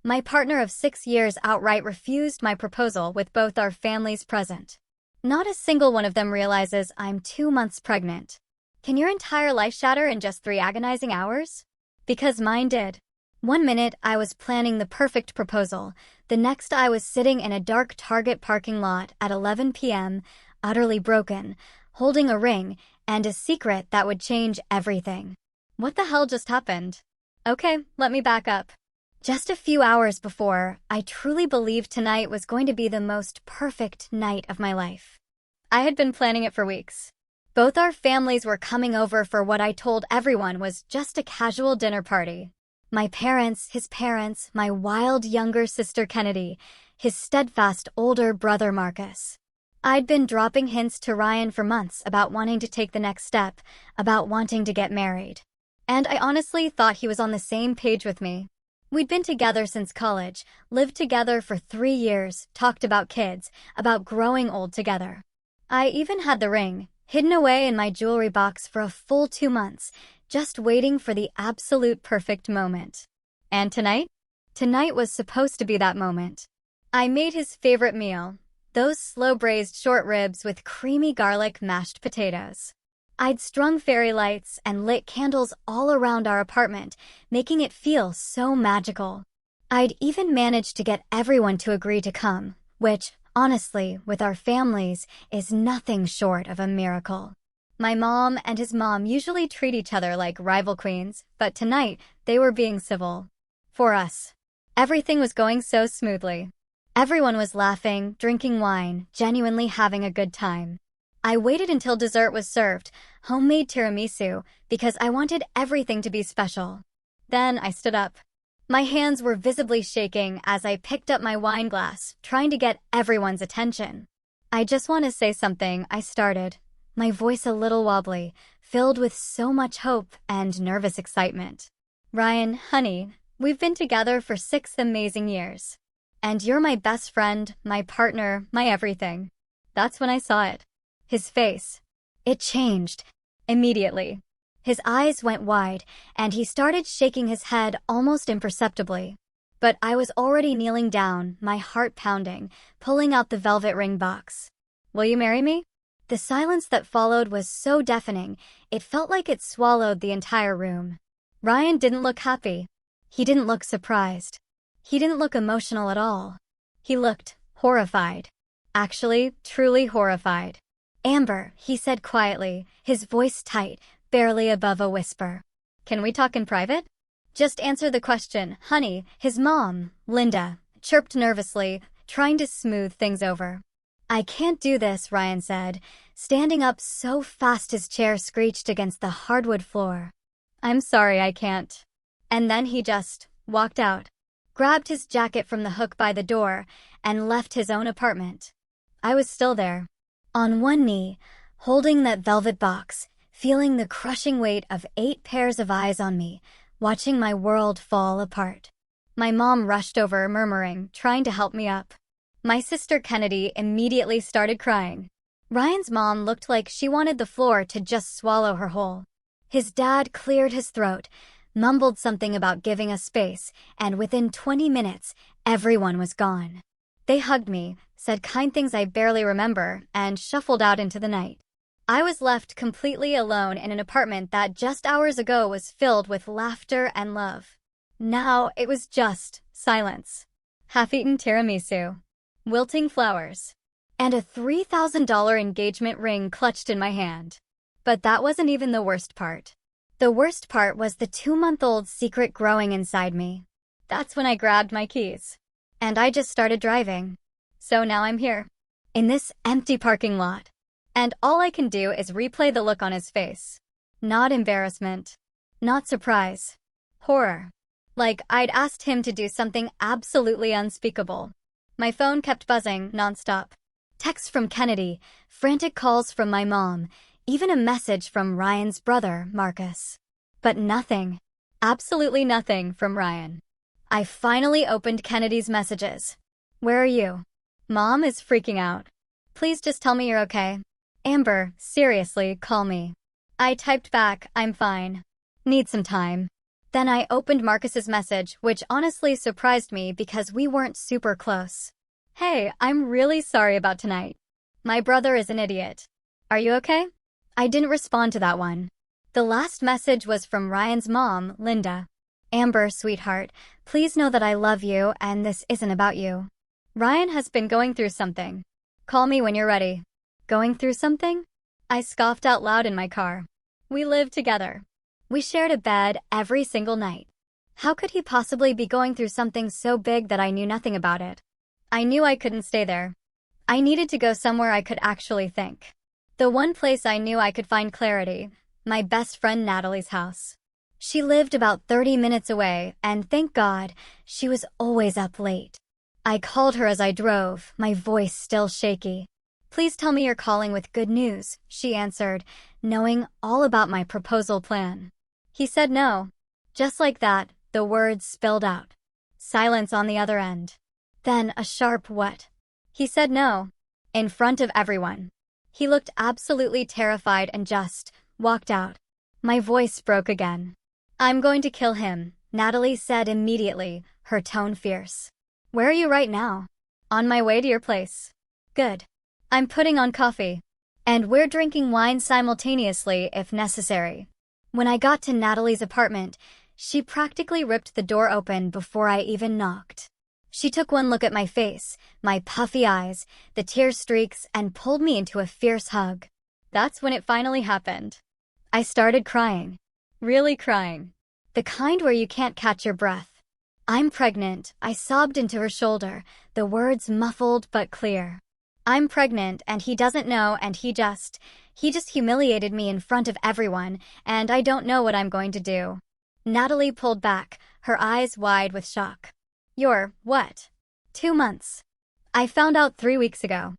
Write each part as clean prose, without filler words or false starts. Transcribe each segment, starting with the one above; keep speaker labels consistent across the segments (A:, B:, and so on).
A: My partner of 6 years outright refused my proposal with both our families present. Not a single one of them realizes I'm 2 months pregnant. Can your entire life shatter in just 3 agonizing hours? Because mine did. One minute I was planning the perfect proposal. The next I was sitting in a dark Target parking lot at 11 p.m., utterly broken, holding a ring and a secret that would change everything. What the hell just happened? Okay, let me back up. Just a few hours before, I truly believed tonight was going to be the most perfect night of my life. I had been planning it for weeks. Both our families were coming over for what I told everyone was just a casual dinner party. My parents, his parents, my wild younger sister Kennedy, his steadfast older brother Marcus. I'd been dropping hints to Ryan for months about wanting to take the next step, about wanting to get married. And I honestly thought he was on the same page with me. We'd been together since college, lived together for 3 years, talked about kids, about growing old together. I even had the ring, hidden away in my jewelry box for a full 2 months, just waiting for the absolute perfect moment. And tonight? Tonight was supposed to be that moment. I made his favorite meal, those slow-braised short ribs with creamy garlic mashed potatoes. I'd strung fairy lights and lit candles all around our apartment, making it feel so magical. I'd even managed to get everyone to agree to come, which, honestly, with our families, is nothing short of a miracle. My mom and his mom usually treat each other like rival queens, but tonight, they were being civil. For us, everything was going so smoothly. Everyone was laughing, drinking wine, genuinely having a good time. I waited until dessert was served, homemade tiramisu, because I wanted everything to be special. Then I stood up. My hands were visibly shaking as I picked up my wine glass, trying to get everyone's attention. I just want to say something, I started, my voice a little wobbly, filled with so much hope and nervous excitement. Ryan, honey, we've been together for 6 amazing years. And you're my best friend, my partner, my everything. That's when I saw it. His face. It changed. Immediately. His eyes went wide, and he started shaking his head almost imperceptibly. But I was already kneeling down, my heart pounding, pulling out the velvet ring box. Will you marry me? The silence that followed was so deafening, it felt like it swallowed the entire room. Ryan didn't look happy. He didn't look surprised. He didn't look emotional at all. He looked horrified. Actually, truly horrified. Amber, he said quietly, his voice tight, barely above a whisper. Can we talk in private? Just answer the question, honey, his mom, Linda, chirped nervously, trying to smooth things over. I can't do this, Ryan said, standing up so fast his chair screeched against the hardwood floor. I'm sorry, I can't. And then he just walked out, grabbed his jacket from the hook by the door, and left his own apartment. I was still there, on one knee, holding that velvet box, feeling the crushing weight of 8 pairs of eyes on me, watching my world fall apart. My mom rushed over, murmuring, trying to help me up. My sister Kennedy immediately started crying. Ryan's mom looked like she wanted the floor to just swallow her whole. His dad cleared his throat, mumbled something about giving us space, and within 20 minutes, everyone was gone. They hugged me, said kind things I barely remember, and shuffled out into the night. I was left completely alone in an apartment that just hours ago was filled with laughter and love. Now it was just silence. Half-eaten tiramisu, wilting flowers, and a $3,000 engagement ring clutched in my hand. But that wasn't even the worst part. The worst part was the 2-month-old secret growing inside me. That's when I grabbed my keys. And I just started driving. So now I'm here, in this empty parking lot. And all I can do is replay the look on his face. Not embarrassment. Not surprise. Horror. Like I'd asked him to do something absolutely unspeakable. My phone kept buzzing nonstop. Texts from Kennedy, frantic calls from my mom, even a message from Ryan's brother, Marcus. But nothing. Absolutely nothing from Ryan. I finally opened Kennedy's messages. Where are you? Mom is freaking out. Please just tell me you're okay. Amber, seriously, call me. I typed back, I'm fine. Need some time. Then I opened Marcus's message, which honestly surprised me because we weren't super close. Hey, I'm really sorry about tonight. My brother is an idiot. Are you okay? I didn't respond to that one. The last message was from Ryan's mom, Linda. Amber, sweetheart, please know that I love you and this isn't about you. Ryan has been going through something. Call me when you're ready. Going through something? I scoffed out loud in my car. We lived together. We shared a bed every single night. How could he possibly be going through something so big that I knew nothing about it? I knew I couldn't stay there. I needed to go somewhere I could actually think. The one place I knew I could find clarity, my best friend Natalie's house. She lived about 30 minutes away, and thank God, she was always up late. I called her as I drove, my voice still shaky. Please tell me you're calling with good news, she answered, knowing all about my proposal plan. He said no. Just like that, the words spilled out. Silence on the other end. Then a sharp what? He said no. In front of everyone. He looked absolutely terrified and just walked out. My voice broke again. I'm going to kill him, Natalie said immediately, her tone fierce. Where are you right now? On my way to your place. Good. I'm putting on coffee. And we're drinking wine simultaneously if necessary. When I got to Natalie's apartment, she practically ripped the door open before I even knocked. She took one look at my face, my puffy eyes, the tear streaks, and pulled me into a fierce hug. That's when it finally happened. I started crying. Really crying. The kind where you can't catch your breath. I'm pregnant, I sobbed into her shoulder, the words muffled but clear. I'm pregnant and he doesn't know and he just humiliated me in front of everyone and I don't know what I'm going to do. Natalie pulled back, her eyes wide with shock. You're, what? 2 months. I found out 3 weeks ago.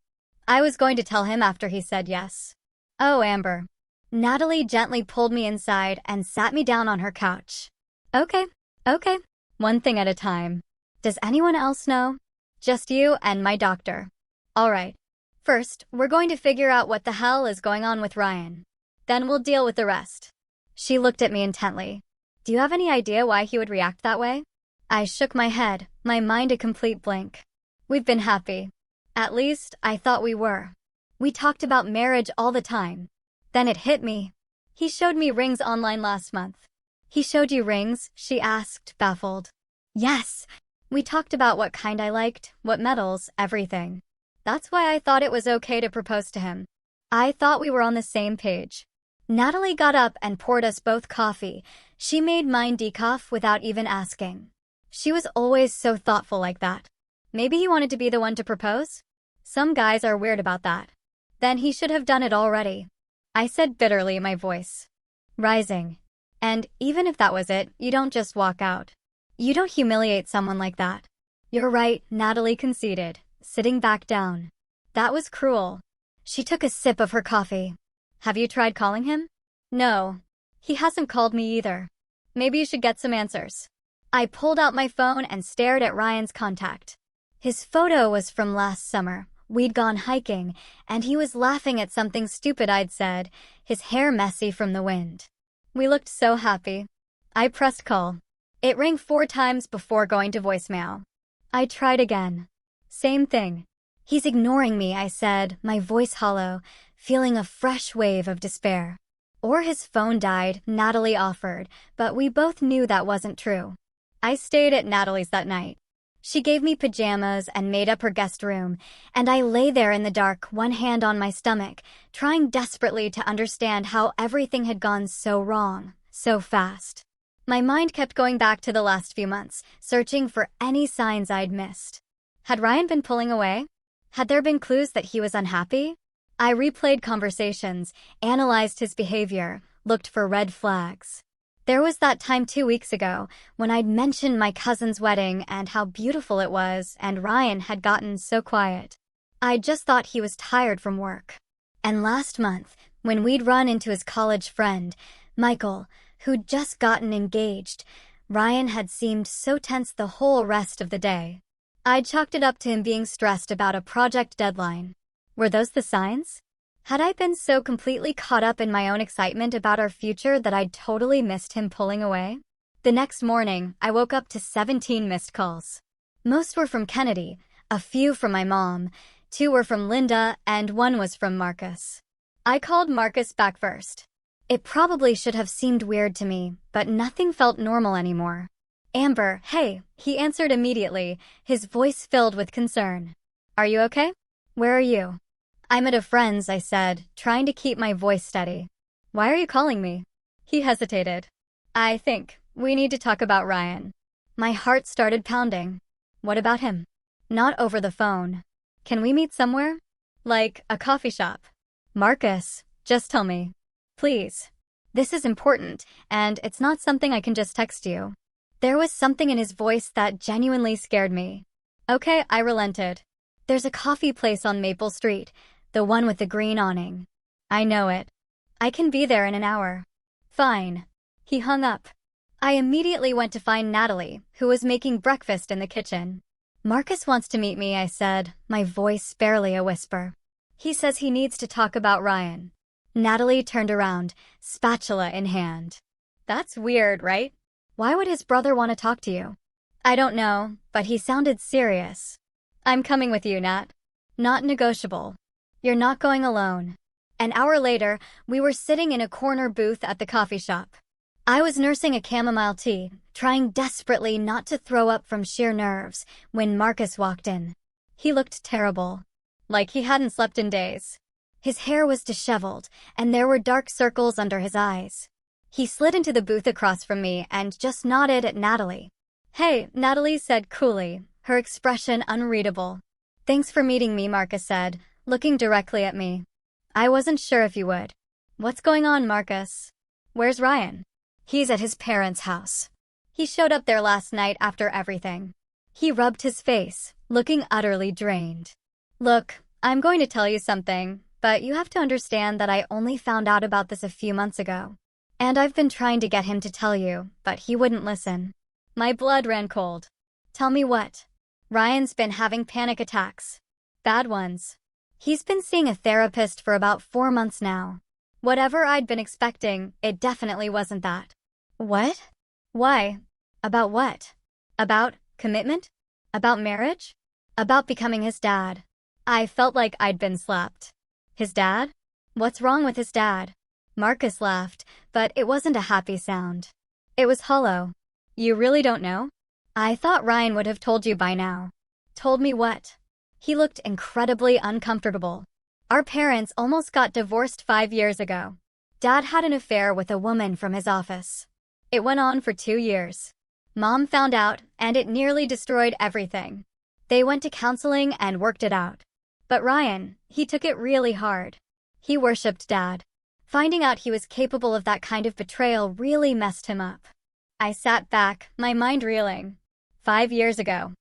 A: I was going to tell him after he said yes. Oh, Amber. Natalie gently pulled me inside and sat me down on her couch. Okay. One thing at a time. Does anyone else know? Just you and my doctor. All right. First, we're going to figure out what the hell is going on with Ryan. Then we'll deal with the rest. She looked at me intently. Do you have any idea why he would react that way? I shook my head, my mind a complete blank. We've been happy. At least, I thought we were. We talked about marriage all the time. Then it hit me. He showed me rings online last month. He showed you rings? She asked, baffled. Yes. We talked about what kind I liked, what metals, everything. That's why I thought it was okay to propose to him. I thought we were on the same page. Natalie got up and poured us both coffee. She made mine decaf without even asking. She was always so thoughtful like that. Maybe he wanted to be the one to propose? Some guys are weird about that. Then he should have done it already. I said bitterly, my voice rising. And even if that was it, you don't just walk out. You don't humiliate someone like that. You're right, Natalie conceded, sitting back down. That was cruel. She took a sip of her coffee. Have you tried calling him? No. He hasn't called me either. Maybe you should get some answers. I pulled out my phone and stared at Ryan's contact. His photo was from last summer. We'd gone hiking, and he was laughing at something stupid I'd said, his hair messy from the wind. We looked so happy. I pressed call. It rang 4 times before going to voicemail. I tried again. Same thing. He's ignoring me, I said, my voice hollow, feeling a fresh wave of despair. Or his phone died, Natalie offered, but we both knew that wasn't true. I stayed at Natalie's that night. She gave me pajamas and made up her guest room, and I lay there in the dark, one hand on my stomach, trying desperately to understand how everything had gone so wrong, so fast. My mind kept going back to the last few months, searching for any signs I'd missed. Had Ryan been pulling away? Had there been clues that he was unhappy? I replayed conversations, analyzed his behavior, looked for red flags. There was that time 2 weeks ago when I'd mentioned my cousin's wedding and how beautiful it was, and Ryan had gotten so quiet. I just thought he was tired from work. And last month, when we'd run into his college friend, Michael, who'd just gotten engaged, Ryan had seemed so tense the whole rest of the day. I'd chalked it up to him being stressed about a project deadline. Were those the signs? Had I been so completely caught up in my own excitement about our future that I'd totally missed him pulling away? The next morning, I woke up to 17 missed calls. Most were from Kennedy, a few from my mom, 2 were from Linda, and 1 was from Marcus. I called Marcus back first. It probably should have seemed weird to me, but nothing felt normal anymore. Amber, hey, he answered immediately, his voice filled with concern. Are you okay? Where are you? I'm at a friend's, I said, trying to keep my voice steady. Why are you calling me? He hesitated. I think we need to talk about Ryan. My heart started pounding. What about him? Not over the phone. Can we meet somewhere? Like a coffee shop? Marcus, just tell me. Please. This is important, and it's not something I can just text you. There was something in his voice that genuinely scared me. Okay, I relented. There's a coffee place on Maple Street, the one with the green awning. I know it. I can be there in an hour. Fine. He hung up. I immediately went to find Natalie, who was making breakfast in the kitchen. Marcus wants to meet me, I said, my voice barely a whisper. He says he needs to talk about Ryan. Natalie turned around, spatula in hand. That's weird, right? Why would his brother want to talk to you? I don't know, but he sounded serious. I'm coming with you, Nat. Not negotiable. You're not going alone. An hour later, we were sitting in a corner booth at the coffee shop. I was nursing a chamomile tea, trying desperately not to throw up from sheer nerves, when Marcus walked in. He looked terrible. Like he hadn't slept in days. His hair was disheveled, and there were dark circles under his eyes. He slid into the booth across from me and just nodded at Natalie. Hey, Natalie said coolly, her expression unreadable. Thanks for meeting me, Marcus said, looking directly at me. I wasn't sure if you would. What's going on, Marcus? Where's Ryan? He's at his parents' house. He showed up there last night after everything. He rubbed his face, looking utterly drained. Look, I'm going to tell you something, but you have to understand that I only found out about this a few months ago. And I've been trying to get him to tell you, but he wouldn't listen. My blood ran cold. Tell me what? Ryan's been having panic attacks. Bad ones. He's been seeing a therapist for about 4 months now. Whatever I'd been expecting, it definitely wasn't that. What? Why? About what? About commitment? About marriage? About becoming his dad. I felt like I'd been slapped. His dad? What's wrong with his dad? Marcus laughed, but it wasn't a happy sound. It was hollow. You really don't know? I thought Ryan would have told you by now. Told me what? He looked incredibly uncomfortable. Our parents almost got divorced 5 years ago. Dad had an affair with a woman from his office. It went on for 2 years. Mom found out, and it nearly destroyed everything. They went to counseling and worked it out. But Ryan, he took it really hard. He worshipped Dad. Finding out he was capable of that kind of betrayal really messed him up. I sat back, my mind reeling. 5 years ago.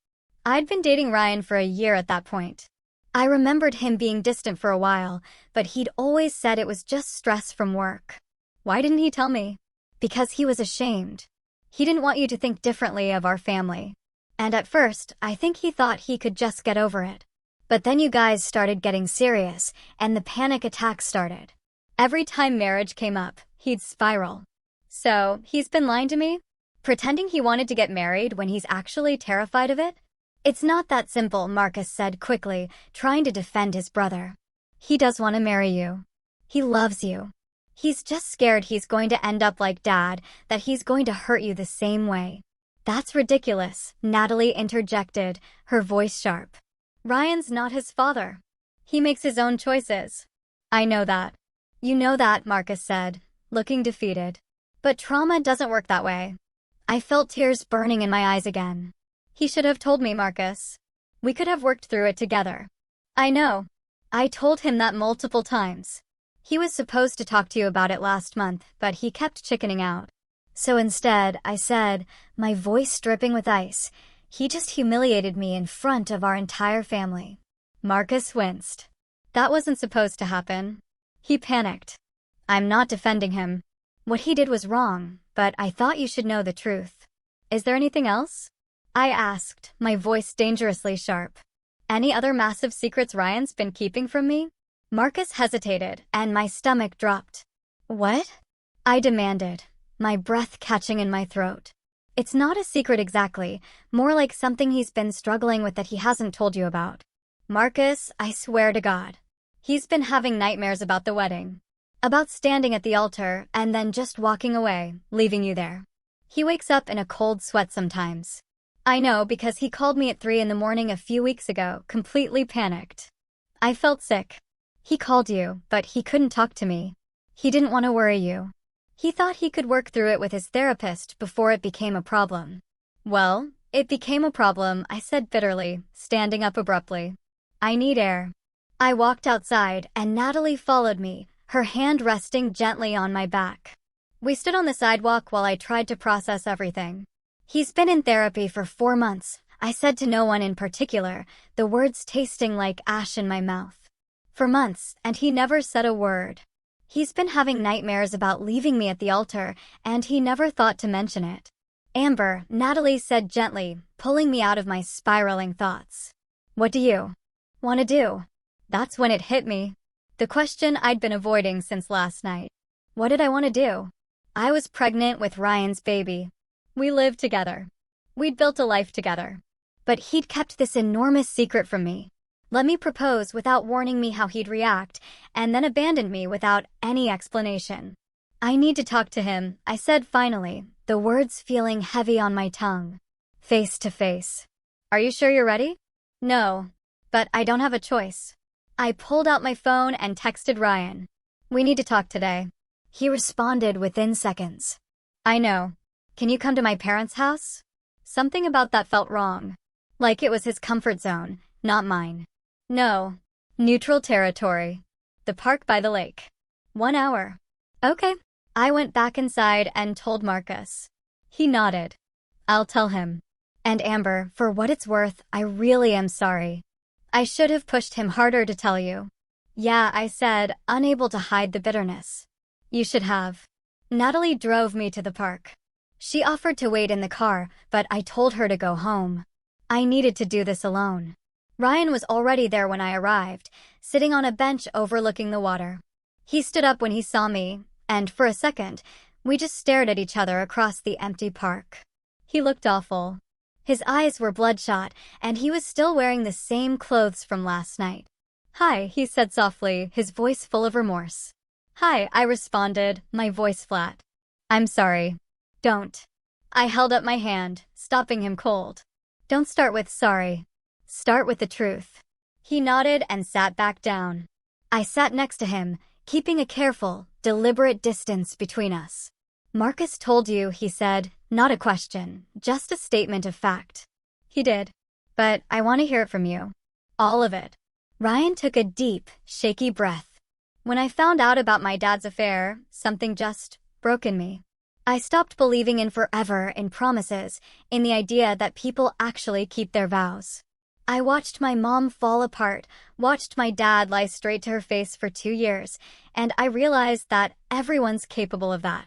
A: I'd been dating Ryan for a year at that point. I remembered him being distant for a while, but he'd always said it was just stress from work. Why didn't he tell me? Because he was ashamed. He didn't want you to think differently of our family. And at first, I think he thought he could just get over it. But then you guys started getting serious, and the panic attacks started. Every time marriage came up, he'd spiral. So, he's been lying to me? Pretending he wanted to get married when he's actually terrified of it? It's not that simple, Marcus said quickly, trying to defend his brother. He does want to marry you. He loves you. He's just scared he's going to end up like Dad, that he's going to hurt you the same way. That's ridiculous, Natalie interjected, her voice sharp. Ryan's not his father. He makes his own choices. I know that. You know that, Marcus said, looking defeated. But trauma doesn't work that way. I felt tears burning in my eyes again. He should have told me, Marcus. We could have worked through it together. I know. I told him that multiple times. He was supposed to talk to you about it last month, but he kept chickening out. So instead, I said, my voice dripping with ice, he just humiliated me in front of our entire family. Marcus winced. That wasn't supposed to happen. He panicked. I'm not defending him. What he did was wrong, but I thought you should know the truth. Is there anything else? I asked, my voice dangerously sharp. Any other massive secrets Ryan's been keeping from me? Marcus hesitated, and my stomach dropped. What? I demanded, my breath catching in my throat. It's not a secret exactly, more like something he's been struggling with that he hasn't told you about. Marcus, I swear to God. He's been having nightmares about the wedding. About standing at the altar and then just walking away, leaving you there. He wakes up in a cold sweat sometimes. I know because he called me at 3 in the morning a few weeks ago, completely panicked. I felt sick. He called you, but he couldn't talk to me. He didn't want to worry you. He thought he could work through it with his therapist before it became a problem. Well, it became a problem, I said bitterly, standing up abruptly. I need air. I walked outside and Natalie followed me, her hand resting gently on my back. We stood on the sidewalk while I tried to process everything. He's been in therapy for 4 months, I said to no one in particular, the words tasting like ash in my mouth. For months, and he never said a word. He's been having nightmares about leaving me at the altar, and he never thought to mention it. Amber, Natalie said gently, pulling me out of my spiraling thoughts. What do you want to do? That's when it hit me. The question I'd been avoiding since last night. What did I want to do? I was pregnant with Ryan's baby. We lived together. We'd built a life together. But he'd kept this enormous secret from me. Let me propose without warning me how he'd react, and then abandoned me without any explanation. I need to talk to him, I said finally, the words feeling heavy on my tongue. Face to face. Are you sure you're ready? No. But I don't have a choice. I pulled out my phone and texted Ryan. We need to talk today. He responded within seconds. I know. Can you come to my parents' house? Something about that felt wrong. Like it was his comfort zone, not mine. No. Neutral territory. The park by the lake. 1 hour. Okay. I went back inside and told Marcus. He nodded. I'll tell him. And Amber, for what it's worth, I really am sorry. I should have pushed him harder to tell you. Yeah, I said, unable to hide the bitterness. You should have. Natalie drove me to the park. She offered to wait in the car, but I told her to go home. I needed to do this alone. Ryan was already there when I arrived, sitting on a bench overlooking the water. He stood up when he saw me, and for a second, we just stared at each other across the empty park. He looked awful. His eyes were bloodshot, and he was still wearing the same clothes from last night. Hi, he said softly, his voice full of remorse. Hi, I responded, my voice flat. I'm sorry. Don't. I held up my hand, stopping him cold. Don't start with sorry. Start with the truth. He nodded and sat back down. I sat next to him, keeping a careful, deliberate distance between us. Marcus told you, he said, not a question, just a statement of fact. He did. But I want to hear it from you. All of it. Ryan took a deep, shaky breath. When I found out about my dad's affair, something just broke in me. I stopped believing in forever, in promises, in the idea that people actually keep their vows. I watched my mom fall apart, watched my dad lie straight to her face for 2 years, and I realized that everyone's capable of that,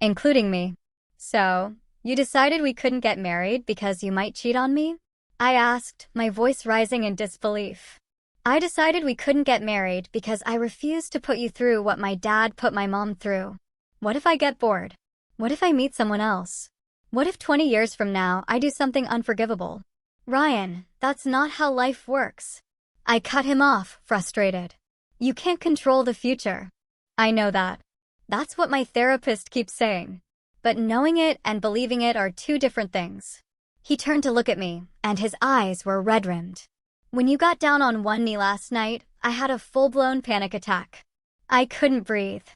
A: including me. So, you decided we couldn't get married because you might cheat on me? I asked, my voice rising in disbelief. I decided we couldn't get married because I refused to put you through what my dad put my mom through. What if I get bored? What if I meet someone else? What if 20 years from now I do something unforgivable? Ryan, that's not how life works. I cut him off, frustrated. You can't control the future. I know that. That's what my therapist keeps saying. But knowing it and believing it are 2 different things. He turned to look at me, and his eyes were red-rimmed. When you got down on one knee last night, I had a full-blown panic attack. I couldn't breathe.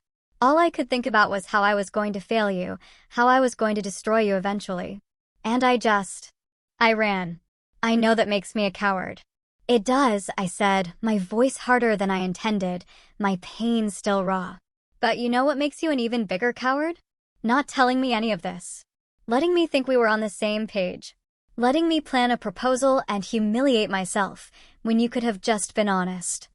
A: All I could think about was how I was going to fail you, how I was going to destroy you eventually. And I ran. I know that makes me a coward. It does, I said, my voice harder than I intended, my pain still raw. But you know what makes you an even bigger coward? Not telling me any of this. Letting me think we were on the same page. Letting me plan a proposal and humiliate myself when you could have just been honest.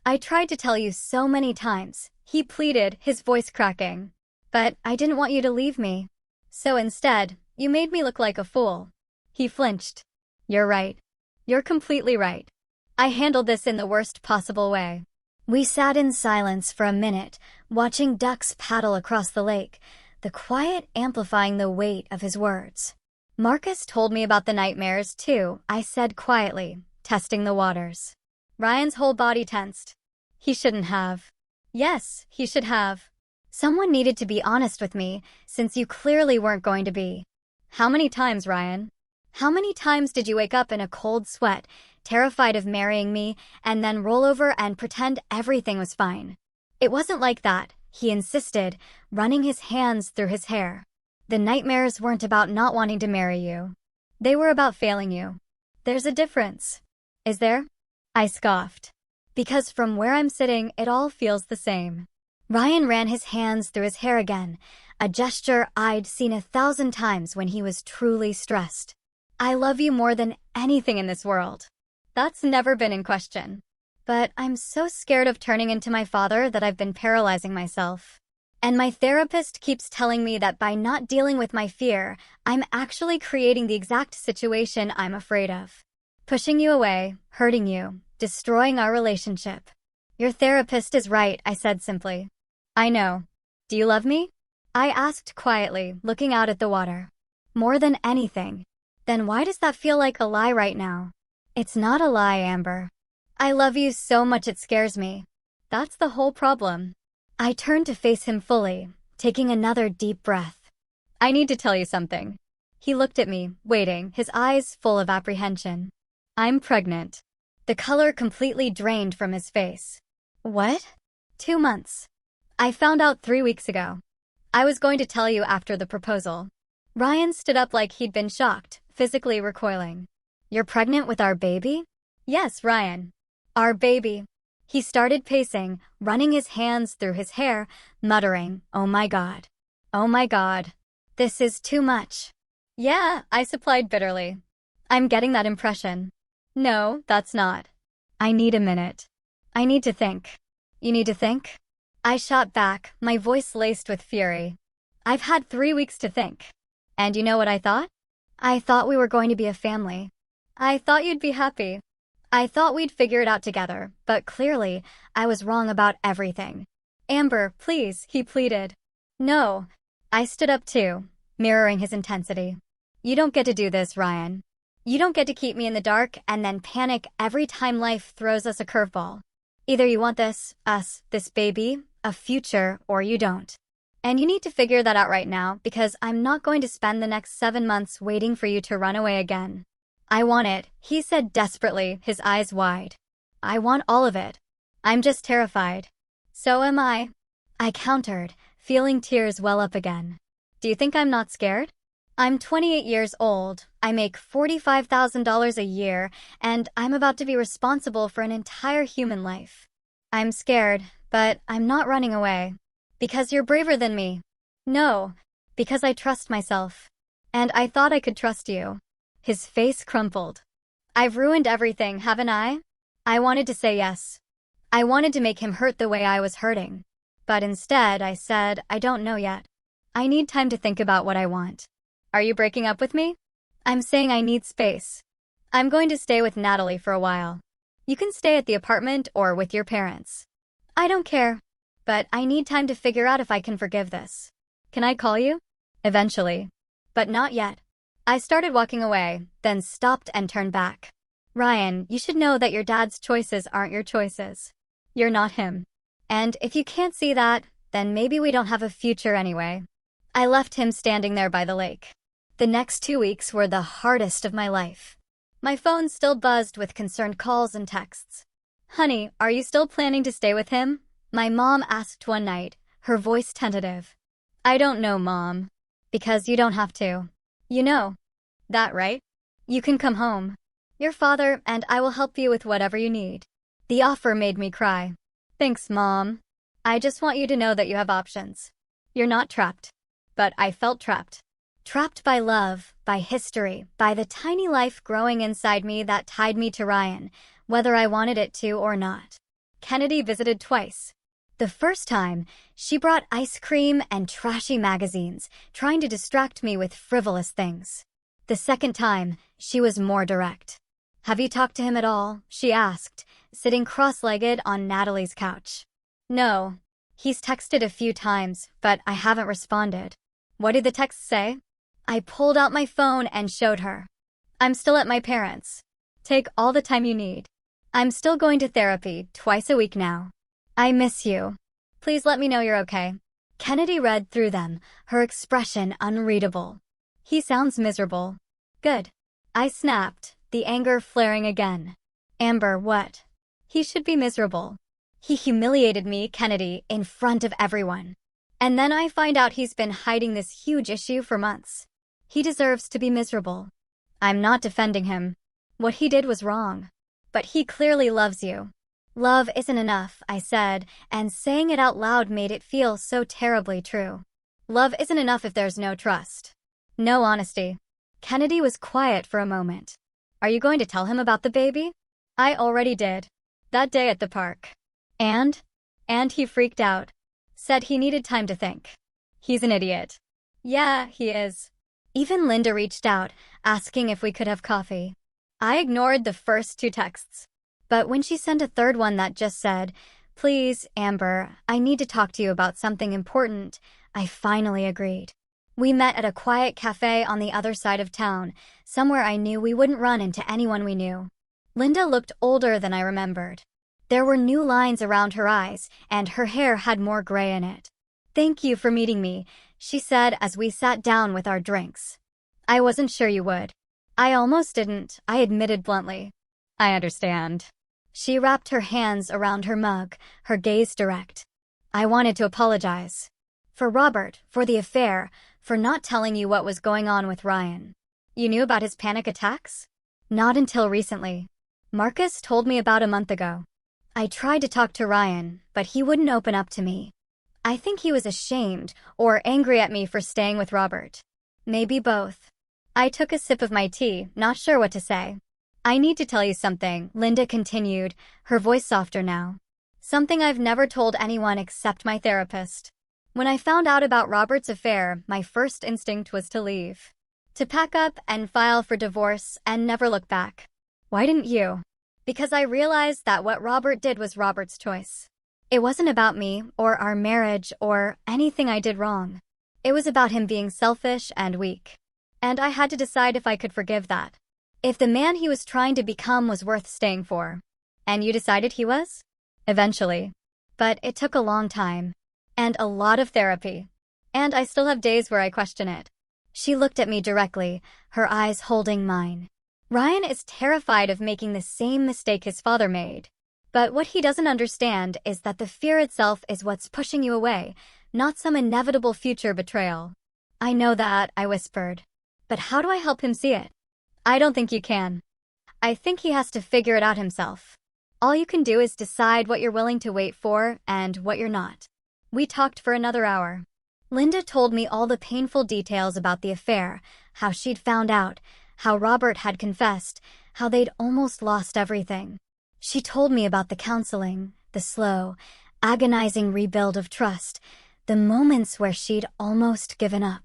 A: I tried to tell you so many times, he pleaded, his voice cracking. But I didn't want you to leave me. So instead, you made me look like a fool. He flinched. You're right. You're completely right. I handled this in the worst possible way. We sat in silence for a minute, watching ducks paddle across the lake, the quiet amplifying the weight of his words. Marcus told me about the nightmares, too, I said quietly, testing the waters. Ryan's whole body tensed. He shouldn't have. Yes, he should have. Someone needed to be honest with me, since you clearly weren't going to be. How many times, Ryan? How many times did you wake up in a cold sweat, terrified of marrying me, and then roll over and pretend everything was fine? It wasn't like that, he insisted, running his hands through his hair. The nightmares weren't about not wanting to marry you. They were about failing you. There's a difference. Is there? I scoffed. Because from where I'm sitting, it all feels the same. Ryan ran his hands through his hair again, a gesture I'd seen 1,000 times when he was truly stressed. I love you more than anything in this world. That's never been in question. But I'm so scared of turning into my father that I've been paralyzing myself. And my therapist keeps telling me that by not dealing with my fear, I'm actually creating the exact situation I'm afraid of. Pushing you away, hurting you, destroying our relationship. Your therapist is right, I said simply. I know. Do you love me? I asked quietly, looking out at the water. More than anything. Then why does that feel like a lie right now? It's not a lie, Amber. I love you so much it scares me. That's the whole problem. I turned to face him fully, taking another deep breath. I need to tell you something. He looked at me, waiting, his eyes full of apprehension. I'm pregnant. The color completely drained from his face. What? 2 months. I found out 3 weeks ago. I was going to tell you after the proposal. Ryan stood up like he'd been shocked, physically recoiling. You're pregnant with our baby? Yes, Ryan. Our baby. He started pacing, running his hands through his hair, muttering, "Oh my God. Oh my God. This is too much." Yeah, I supplied bitterly. I'm getting that impression. No, that's not. I need a minute. I need to think. You need to think? I shot back, my voice laced with fury. I've had 3 weeks to think. And you know what I thought? I thought we were going to be a family. I thought you'd be happy. I thought we'd figure it out together, but clearly, I was wrong about everything. Amber, please, he pleaded. No. I stood up too, mirroring his intensity. You don't get to do this, Ryan. You don't get to keep me in the dark and then panic every time life throws us a curveball. Either you want this, us, this baby, a future, or you don't. And you need to figure that out right now because I'm not going to spend the next 7 months waiting for you to run away again. I want it, he said desperately, his eyes wide. I want all of it. I'm just terrified. So am I. I countered, feeling tears well up again. Do you think I'm not scared? I'm 28 years old, I make $45,000 a year, and I'm about to be responsible for an entire human life. I'm scared, but I'm not running away. Because you're braver than me. No, because I trust myself. And I thought I could trust you. His face crumpled. I've ruined everything, haven't I? I wanted to say yes. I wanted to make him hurt the way I was hurting. But instead, I said, I don't know yet. I need time to think about what I want. Are you breaking up with me? I'm saying I need space. I'm going to stay with Natalie for a while. You can stay at the apartment or with your parents. I don't care. But I need time to figure out if I can forgive this. Can I call you? Eventually. But not yet. I started walking away, then stopped and turned back. Ryan, you should know that your dad's choices aren't your choices. You're not him. And if you can't see that, then maybe we don't have a future anyway. I left him standing there by the lake. The next 2 weeks were the hardest of my life. My phone still buzzed with concerned calls and texts. Honey, are you still planning to stay with him? My mom asked one night, her voice tentative. I don't know, Mom. Because you don't have to. You know that, right? You can come home. Your father and I will help you with whatever you need. The offer made me cry. Thanks, Mom. I just want you to know that you have options. You're not trapped. But I felt trapped. Trapped by love, by history, by the tiny life growing inside me that tied me to Ryan, whether I wanted it to or not. Kennedy visited twice. The first time, she brought ice cream and trashy magazines, trying to distract me with frivolous things. The second time, she was more direct. Have you talked to him at all? She asked, sitting cross-legged on Natalie's couch. No. He's texted a few times, but I haven't responded. What did the texts say? I pulled out my phone and showed her. I'm still at my parents'. Take all the time you need. I'm still going to therapy twice a week now. I miss you. Please let me know you're okay. Kennedy read through them, her expression unreadable. He sounds miserable. Good. I snapped, the anger flaring again. Amber, what? He should be miserable. He humiliated me, Kennedy, in front of everyone. And then I find out he's been hiding this huge issue for months. He deserves to be miserable. I'm not defending him. What he did was wrong. But he clearly loves you. Love isn't enough, I said, and saying it out loud made it feel so terribly true. Love isn't enough if there's no trust. No honesty. Kennedy was quiet for a moment. Are you going to tell him about the baby? I already did. That day at the park. And he freaked out. Said he needed time to think. He's an idiot. Yeah, he is. Even Linda reached out, asking if we could have coffee. I ignored the first 2 texts. But when she sent a third one that just said, "Please, Amber, I need to talk to you about something important," I finally agreed. We met at a quiet cafe on the other side of town, somewhere I knew we wouldn't run into anyone we knew. Linda looked older than I remembered. There were new lines around her eyes, and her hair had more gray in it. "Thank you for meeting me," she said as we sat down with our drinks. "I wasn't sure you would." "I almost didn't," I admitted bluntly. "I understand." She wrapped her hands around her mug, her gaze direct. "I wanted to apologize. For Robert, for the affair, for not telling you what was going on with Ryan. You knew about his panic attacks?" "Not until recently. Marcus told me about a month ago. I tried to talk to Ryan, but he wouldn't open up to me. I think he was ashamed or angry at me for staying with Robert. Maybe both." I took a sip of my tea, not sure what to say. "I need to tell you something," Linda continued, her voice softer now. "Something I've never told anyone except my therapist. When I found out about Robert's affair, my first instinct was to leave. To pack up and file for divorce and never look back. Why didn't you?" "Because I realized that what Robert did was Robert's choice. It wasn't about me or our marriage or anything I did wrong. It was about him being selfish and weak. And I had to decide if I could forgive that. If the man he was trying to become was worth staying for." "And you decided he was?" "Eventually. But it took a long time. And a lot of therapy. And I still have days where I question it." She looked at me directly, her eyes holding mine. "Ryan is terrified of making the same mistake his father made. But what he doesn't understand is that the fear itself is what's pushing you away, not some inevitable future betrayal." "I know that," I whispered. "But how do I help him see it?" "I don't think you can. I think he has to figure it out himself. All you can do is decide what you're willing to wait for and what you're not." We talked for another hour. Linda told me all the painful details about the affair, how she'd found out, how Robert had confessed, how they'd almost lost everything. She told me about the counseling, the slow, agonizing rebuild of trust, the moments where she'd almost given up.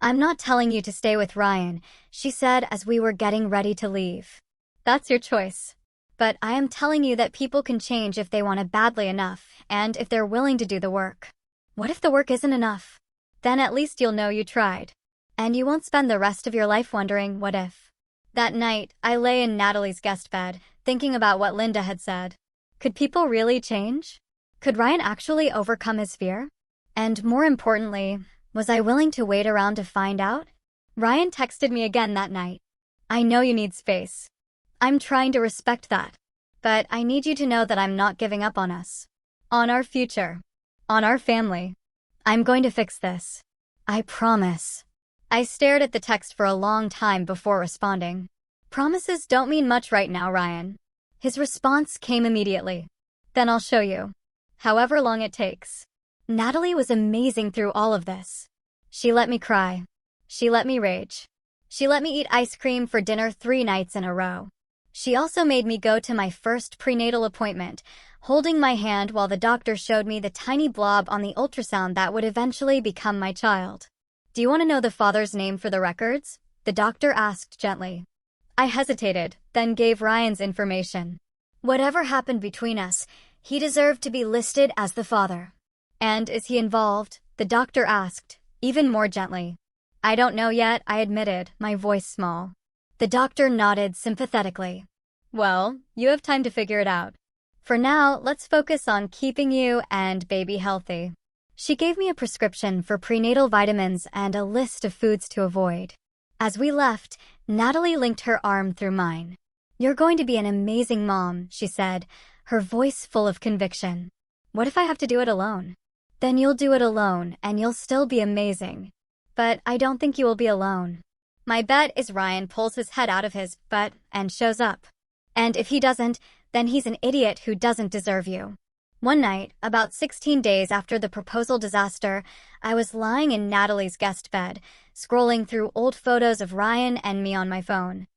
A: "I'm not telling you to stay with Ryan," she said as we were getting ready to leave. "That's your choice. But I am telling you that people can change if they want it badly enough, and if they're willing to do the work. What if the work isn't enough? Then at least you'll know you tried. And you won't spend the rest of your life wondering, what if?" That night, I lay in Natalie's guest bed, thinking about what Linda had said. Could people really change? Could Ryan actually overcome his fear? And more importantly, was I willing to wait around to find out? Ryan texted me again that night. "I know you need space. I'm trying to respect that. But I need you to know that I'm not giving up on us. On our future. On our family. I'm going to fix this. I promise." I stared at the text for a long time before responding. "Promises don't mean much right now, Ryan." His response came immediately. "Then I'll show you. However long it takes." Natalie was amazing through all of this. She let me cry. She let me rage. She let me eat ice cream for dinner 3 nights in a row. She also made me go to my first prenatal appointment, holding my hand while the doctor showed me the tiny blob on the ultrasound that would eventually become my child. "Do you want to know the father's name for the records?" the doctor asked gently. I hesitated, then gave Ryan's information. Whatever happened between us, he deserved to be listed as the father. "And is he involved?" the doctor asked, even more gently. I don't know yet, I admitted, my voice small. The doctor nodded sympathetically. Well, you have time to figure it out. For now, let's focus on keeping you and baby healthy. She gave me a prescription for prenatal vitamins and a list of foods to avoid. As we left, Natalie linked her arm through mine. You're going to be an amazing mom, she said, her voice full of conviction. What if I have to do it alone? Then you'll do it alone, and you'll still be amazing. But I don't think you will be alone. My bet is Ryan pulls his head out of his butt and shows up. And if he doesn't, then he's an idiot who doesn't deserve you. One night, about 16 days after the proposal disaster, I was lying in Natalie's guest bed, scrolling through old photos of Ryan and me on my phone.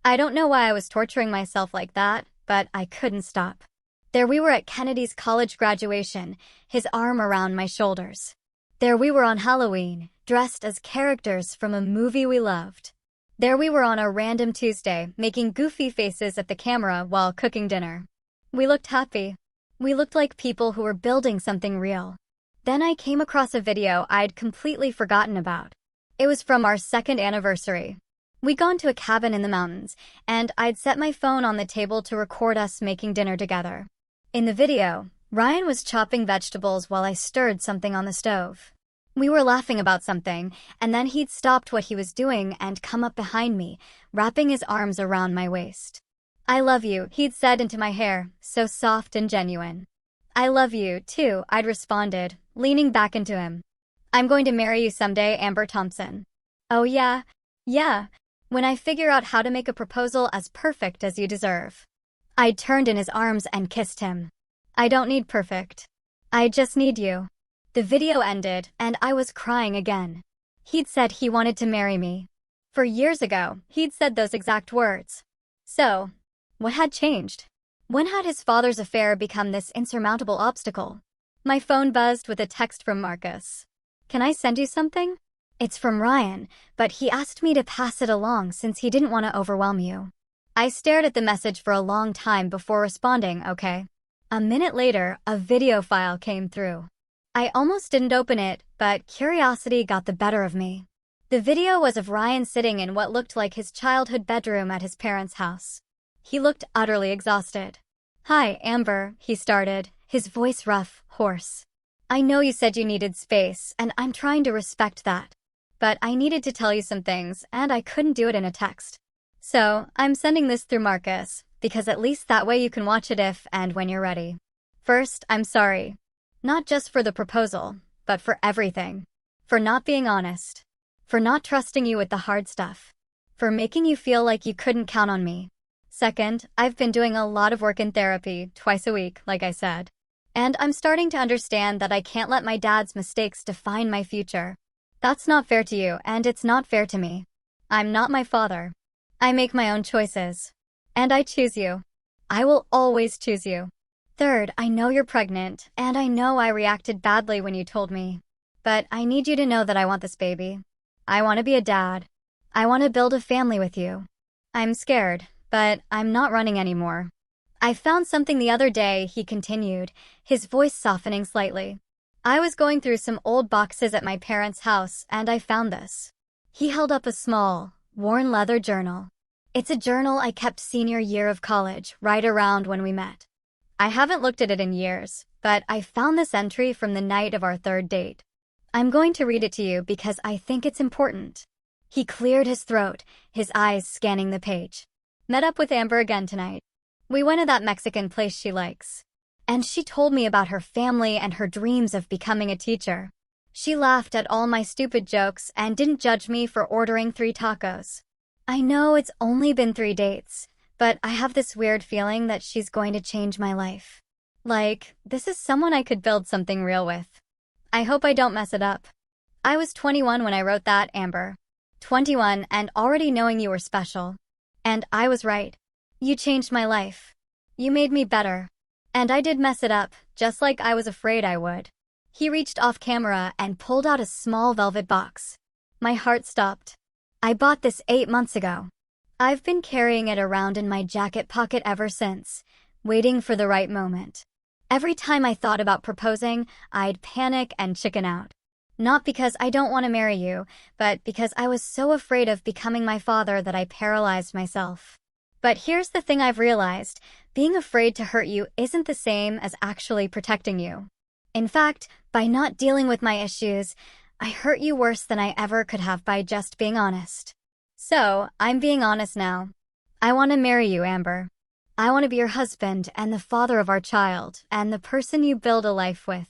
A: I don't know why I was torturing myself like that, but I couldn't stop. There we were at Kennedy's college graduation, his arm around my shoulders. There we were on Halloween, dressed as characters from a movie we loved. There we were on a random Tuesday, making goofy faces at the camera while cooking dinner. We looked happy. We looked like people who were building something real. Then I came across a video I'd completely forgotten about. It was from our second anniversary. We'd gone to a cabin in the mountains, and I'd set my phone on the table to record us making dinner together. In the video, Ryan was chopping vegetables while I stirred something on the stove. We were laughing about something, and then he'd stopped what he was doing and come up behind me, wrapping his arms around my waist. I love you, he'd said into my hair, so soft and genuine. I love you, too, I'd responded, leaning back into him. I'm going to marry you someday, Amber Thompson. Oh yeah? Yeah. When I figure out how to make a proposal as perfect as you deserve. I turned in his arms and kissed him. I don't need perfect. I just need you. The video ended, and I was crying again. He'd said he wanted to marry me. For years ago, he'd said those exact words. So, what had changed? When had his father's affair become this insurmountable obstacle? My phone buzzed with a text from Marcus. Can I send you something? It's from Ryan, but he asked me to pass it along since he didn't want to overwhelm you. I stared at the message for a long time before responding, okay. A minute later, a video file came through. I almost didn't open it, but curiosity got the better of me. The video was of Ryan sitting in what looked like his childhood bedroom at his parents' house. He looked utterly exhausted. Hi, Amber, he started, his voice rough, hoarse. I know you said you needed space, and I'm trying to respect that. But I needed to tell you some things, and I couldn't do it in a text. So, I'm sending this through Marcus, because at least that way you can watch it if and when you're ready. First, I'm sorry. Not just for the proposal, but for everything. For not being honest. For not trusting you with the hard stuff. For making you feel like you couldn't count on me. Second, I've been doing a lot of work in therapy, twice a week, like I said. And I'm starting to understand that I can't let my dad's mistakes define my future. That's not fair to you, and it's not fair to me. I'm not my father. I make my own choices. And I choose you. I will always choose you. Third, I know you're pregnant, and I know I reacted badly when you told me. But I need you to know that I want this baby. I want to be a dad. I want to build a family with you. I'm scared, but I'm not running anymore. I found something the other day, he continued, his voice softening slightly. I was going through some old boxes at my parents' house, and I found this. He held up a small, worn leather journal. It's a journal I kept senior year of college, right around when we met. I haven't looked at it in years, but I found this entry from the night of our third date. I'm going to read it to you because I think it's important. He cleared his throat, his eyes scanning the page. Met up with Amber again tonight. We went to that Mexican place she likes. And she told me about her family and her dreams of becoming a teacher. She laughed at all my stupid jokes and didn't judge me for ordering 3 tacos. I know it's only been 3 dates, but I have this weird feeling that she's going to change my life. Like, this is someone I could build something real with. I hope I don't mess it up. I was 21 when I wrote that, Amber. 21 and already knowing you were special. And I was right. You changed my life. You made me better. And I did mess it up, just like I was afraid I would. He reached off camera and pulled out a small velvet box. My heart stopped. I bought this 8 months ago. I've been carrying it around in my jacket pocket ever since, waiting for the right moment. Every time I thought about proposing, I'd panic and chicken out. Not because I don't want to marry you, but because I was so afraid of becoming my father that I paralyzed myself. But here's the thing I've realized. Being afraid to hurt you isn't the same as actually protecting you. In fact, by not dealing with my issues, I hurt you worse than I ever could have by just being honest. So, I'm being honest now. I want to marry you, Amber. I want to be your husband and the father of our child and the person you build a life with.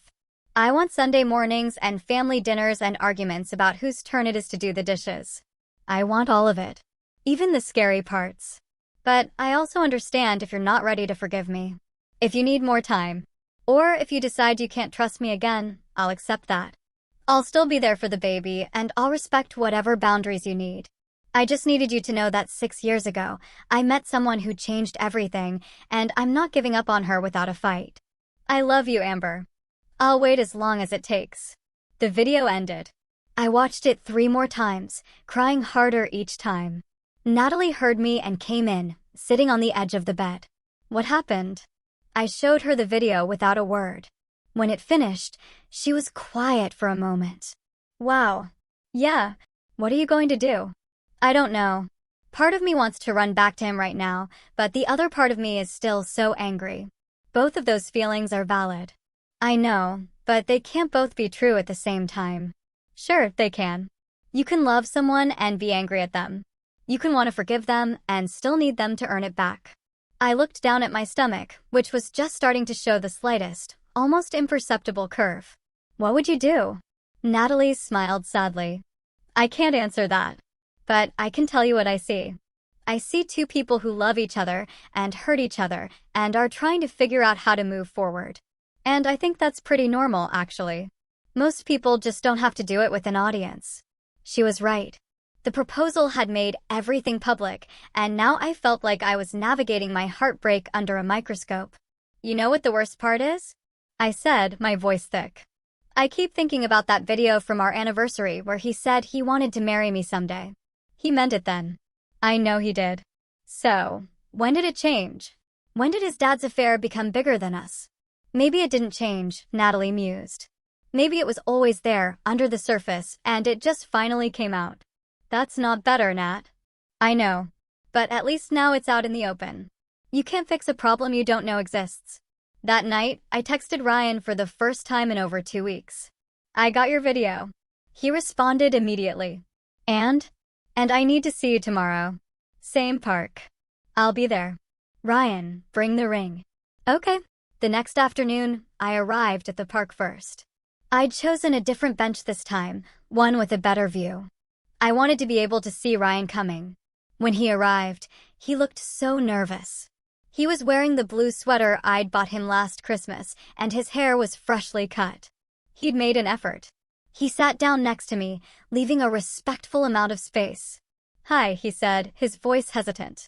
A: I want Sunday mornings and family dinners and arguments about whose turn it is to do the dishes. I want all of it, even the scary parts. But I also understand if you're not ready to forgive me. If you need more time, or if you decide you can't trust me again, I'll accept that. I'll still be there for the baby, and I'll respect whatever boundaries you need. I just needed you to know that 6 years ago, I met someone who changed everything, and I'm not giving up on her without a fight. I love you, Amber. I'll wait as long as it takes. The video ended. I watched it 3 more times, crying harder each time. Natalie heard me and came in, sitting on the edge of the bed. What happened? I showed her the video without a word. When it finished, she was quiet for a moment. Wow. Yeah. What are you going to do? I don't know. Part of me wants to run back to him right now, but the other part of me is still so angry. Both of those feelings are valid. I know, but they can't both be true at the same time. Sure, they can. You can love someone and be angry at them. You can want to forgive them and still need them to earn it back. I looked down at my stomach, which was just starting to show the slightest, almost imperceptible curve. What would you do? Natalie smiled sadly. I can't answer that. But I can tell you what I see. I see 2 people who love each other and hurt each other and are trying to figure out how to move forward. And I think that's pretty normal, actually. Most people just don't have to do it with an audience. She was right. The proposal had made everything public, and now I felt like I was navigating my heartbreak under a microscope. You know what the worst part is? I said, my voice thick. I keep thinking about that video from our anniversary where he said he wanted to marry me someday. He meant it then. I know he did. So, when did it change? When did his dad's affair become bigger than us? Maybe it didn't change, Natalie mused. Maybe it was always there, under the surface, and it just finally came out. That's not better, Nat. I know. But at least now it's out in the open. You can't fix a problem you don't know exists. That night, I texted Ryan for the first time in over 2 weeks. I got your video. He responded immediately. And I need to see you tomorrow. Same park. I'll be there. Ryan, bring the ring. Okay. The next afternoon, I arrived at the park first. I'd chosen a different bench this time, one with a better view. I wanted to be able to see Ryan coming. When he arrived, he looked so nervous. He was wearing the blue sweater I'd bought him last Christmas, and his hair was freshly cut. He'd made an effort. He sat down next to me, leaving a respectful amount of space. Hi, he said, his voice hesitant.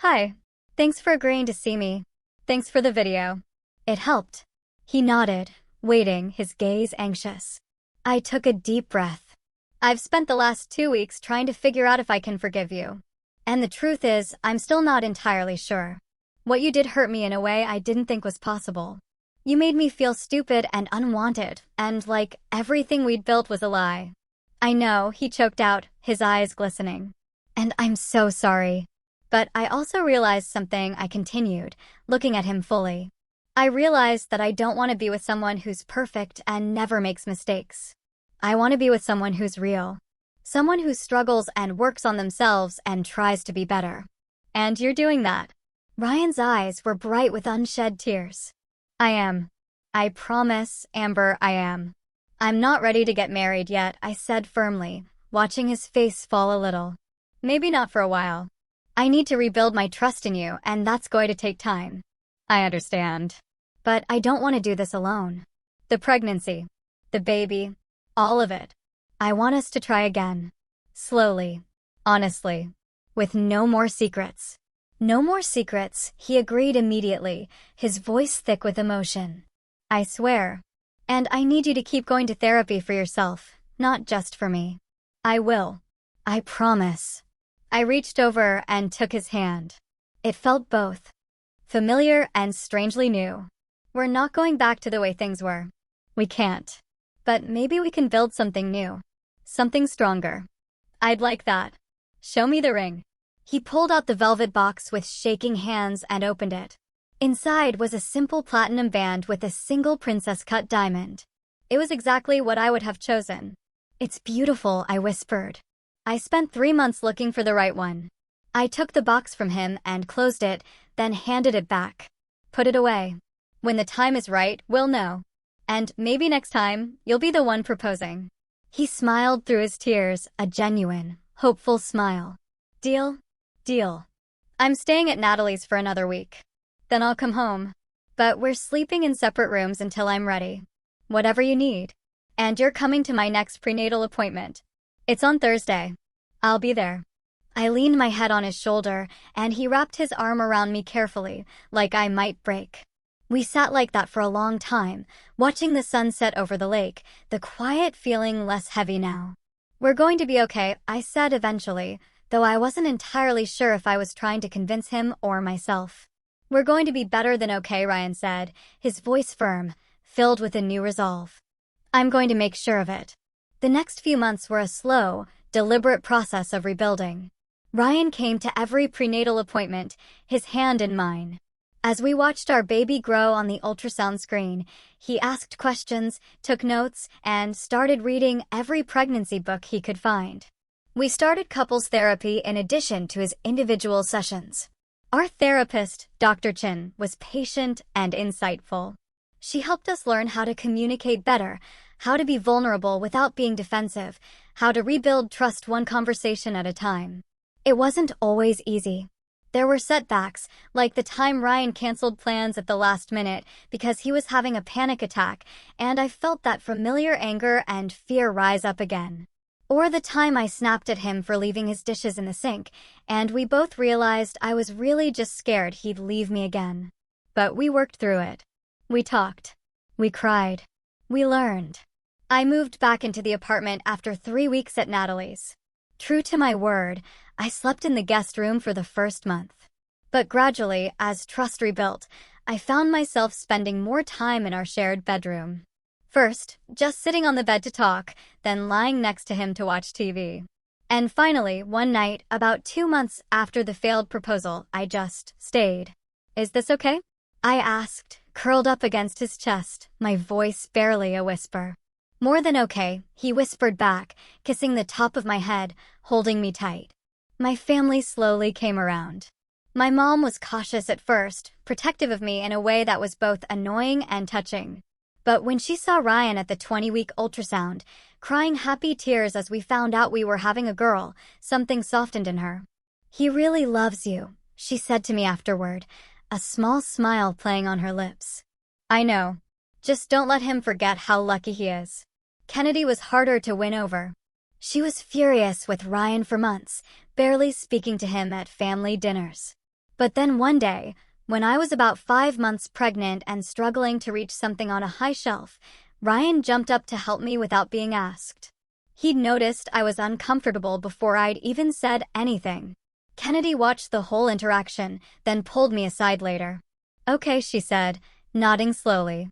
A: Hi. Thanks for agreeing to see me. Thanks for the video. It helped. He nodded, waiting, his gaze anxious. I took a deep breath. I've spent the last 2 weeks trying to figure out if I can forgive you. And the truth is, I'm still not entirely sure. What you did hurt me in a way I didn't think was possible. You made me feel stupid and unwanted, and like everything we'd built was a lie. I know, he choked out, his eyes glistening. And I'm so sorry. But I also realized something, I continued, looking at him fully. I realized that I don't want to be with someone who's perfect and never makes mistakes. I want to be with someone who's real. Someone who struggles and works on themselves and tries to be better. And you're doing that. Ryan's eyes were bright with unshed tears. I am. I promise, Amber, I am. I'm not ready to get married yet, I said firmly, watching his face fall a little. Maybe not for a while. I need to rebuild my trust in you, and that's going to take time. I understand. But I don't want to do this alone. The pregnancy, the baby, all of it. I want us to try again. Slowly. Honestly. With no more secrets. No more secrets, he agreed immediately, his voice thick with emotion. I swear. And I need you to keep going to therapy for yourself, not just for me. I will. I promise. I reached over and took his hand. It felt both familiar and strangely new. We're not going back to the way things were. We can't. But maybe we can build something new. Something stronger. I'd like that. Show me the ring. He pulled out the velvet box with shaking hands and opened it. Inside was a simple platinum band with a single princess-cut diamond. It was exactly what I would have chosen. It's beautiful, I whispered. I spent 3 months looking for the right one. I took the box from him and closed it, then handed it back. Put it away. When the time is right, we'll know. And maybe next time, you'll be the one proposing. He smiled through his tears, a genuine, hopeful smile. Deal? Deal. I'm staying at Natalie's for another week. Then I'll come home. But we're sleeping in separate rooms until I'm ready. Whatever you need. And you're coming to my next prenatal appointment. It's on Thursday. I'll be there. I leaned my head on his shoulder, and he wrapped his arm around me carefully, like I might break. We sat like that for a long time, watching the sun set over the lake, the quiet feeling less heavy now. We're going to be okay, I said eventually, though I wasn't entirely sure if I was trying to convince him or myself. We're going to be better than okay, Ryan said, his voice firm, filled with a new resolve. I'm going to make sure of it. The next few months were a slow, deliberate process of rebuilding. Ryan came to every prenatal appointment, his hand in mine. As we watched our baby grow on the ultrasound screen, he asked questions, took notes, and started reading every pregnancy book he could find. We started couples therapy in addition to his individual sessions. Our therapist, Dr. Chin, was patient and insightful. She helped us learn how to communicate better, how to be vulnerable without being defensive, how to rebuild trust one conversation at a time. It wasn't always easy. There were setbacks, like the time Ryan canceled plans at the last minute because he was having a panic attack, and I felt that familiar anger and fear rise up again. Or the time I snapped at him for leaving his dishes in the sink, and we both realized I was really just scared he'd leave me again. But we worked through it. We talked. We cried. We learned. I moved back into the apartment after 3 weeks at Natalie's. True to my word, I slept in the guest room for the first month. But gradually, as trust rebuilt, I found myself spending more time in our shared bedroom. First, just sitting on the bed to talk, then lying next to him to watch TV. And finally, one night, about 2 months after the failed proposal, I just stayed. Is this okay? I asked, curled up against his chest, my voice barely a whisper. More than okay, he whispered back, kissing the top of my head, holding me tight. My family slowly came around. My mom was cautious at first, protective of me in a way that was both annoying and touching. But when she saw Ryan at the 20-week ultrasound, crying happy tears as we found out we were having a girl, something softened in her. He really loves you, she said to me afterward, a small smile playing on her lips. I know. Just don't let him forget how lucky he is. Kennedy was harder to win over. She was furious with Ryan for months, barely speaking to him at family dinners. But then one day, when I was about 5 months pregnant and struggling to reach something on a high shelf, Ryan jumped up to help me without being asked. He'd noticed I was uncomfortable before I'd even said anything. Kennedy watched the whole interaction, then pulled me aside later. Okay, she said, nodding slowly.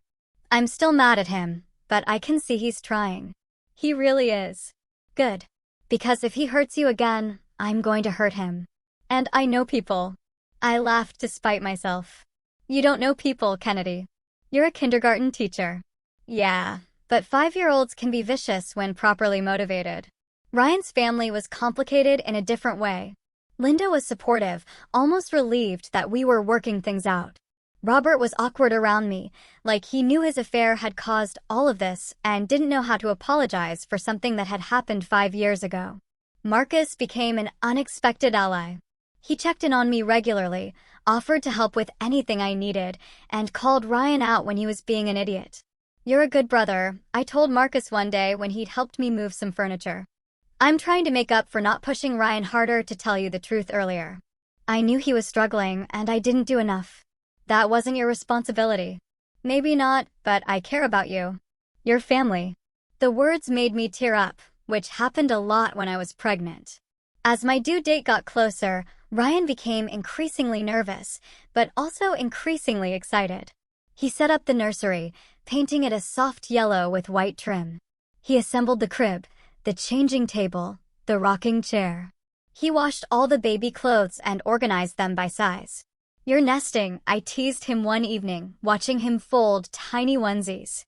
A: I'm still mad at him, but I can see he's trying. He really is. Good. Because if he hurts you again, I'm going to hurt him. And I know people. I laughed to spite myself. You don't know people, Kennedy. You're a kindergarten teacher. Yeah, but 5-year-olds can be vicious when properly motivated. Ryan's family was complicated in a different way. Linda was supportive, almost relieved that we were working things out. Robert was awkward around me, like he knew his affair had caused all of this and didn't know how to apologize for something that had happened 5 years ago. Marcus became an unexpected ally. He checked in on me regularly, offered to help with anything I needed, and called Ryan out when he was being an idiot. You're a good brother, I told Marcus one day when he'd helped me move some furniture. I'm trying to make up for not pushing Ryan harder to tell you the truth earlier. I knew he was struggling, and I didn't do enough. That wasn't your responsibility. Maybe not, but I care about you. Your family. The words made me tear up, which happened a lot when I was pregnant. As my due date got closer, Ryan became increasingly nervous, but also increasingly excited. He set up the nursery, painting it a soft yellow with white trim. He assembled the crib, the changing table, the rocking chair. He washed all the baby clothes and organized them by size. "You're nesting," I teased him one evening, watching him fold tiny onesies.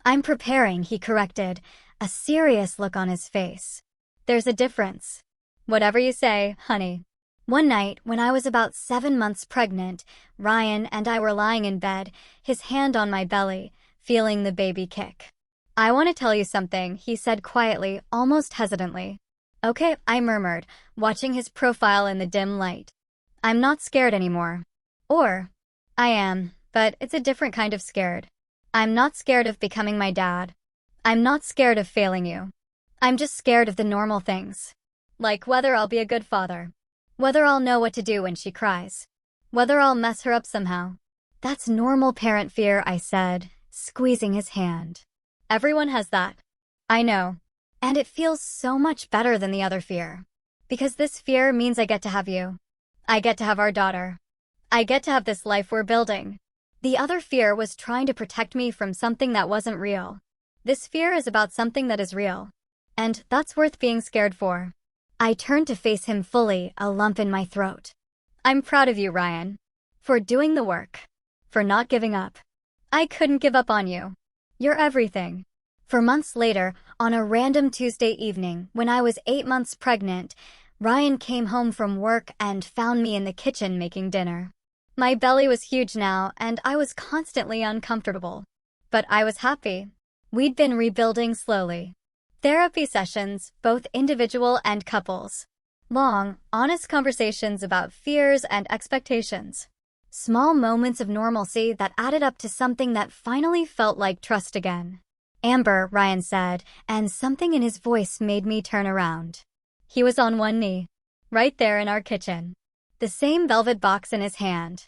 A: "I'm preparing," he corrected, a serious look on his face. "There's a difference." "Whatever you say, honey." One night, when I was about 7 months pregnant, Ryan and I were lying in bed, his hand on my belly, feeling the baby kick. "I want to tell you something," he said quietly, almost hesitantly. "Okay," I murmured, watching his profile in the dim light. "I'm not scared anymore." Or, "I am, but it's a different kind of scared. I'm not scared of becoming my dad. I'm not scared of failing you. I'm just scared of the normal things. Like whether I'll be a good father. Whether I'll know what to do when she cries. Whether I'll mess her up somehow." "That's normal parent fear," I said, squeezing his hand. "Everyone has that." "I know. And it feels so much better than the other fear. Because this fear means I get to have you. I get to have our daughter. I get to have this life we're building." The other fear was trying to protect me from something that wasn't real. This fear is about something that is real. And that's worth being scared for. I turned to face him fully, a lump in my throat. "I'm proud of you, Ryan. For doing the work. For not giving up. I couldn't give up on you. You're everything." For months later, on a random Tuesday evening, when I was 8 months pregnant, Ryan came home from work and found me in the kitchen making dinner. My belly was huge now, and I was constantly uncomfortable. But I was happy. We'd been rebuilding slowly. Therapy sessions, both individual and couples. Long, honest conversations about fears and expectations. Small moments of normalcy that added up to something that finally felt like trust again. "Amber," Ryan said, and something in his voice made me turn around. He was on one knee. Right there in our kitchen. The same velvet box in his hand.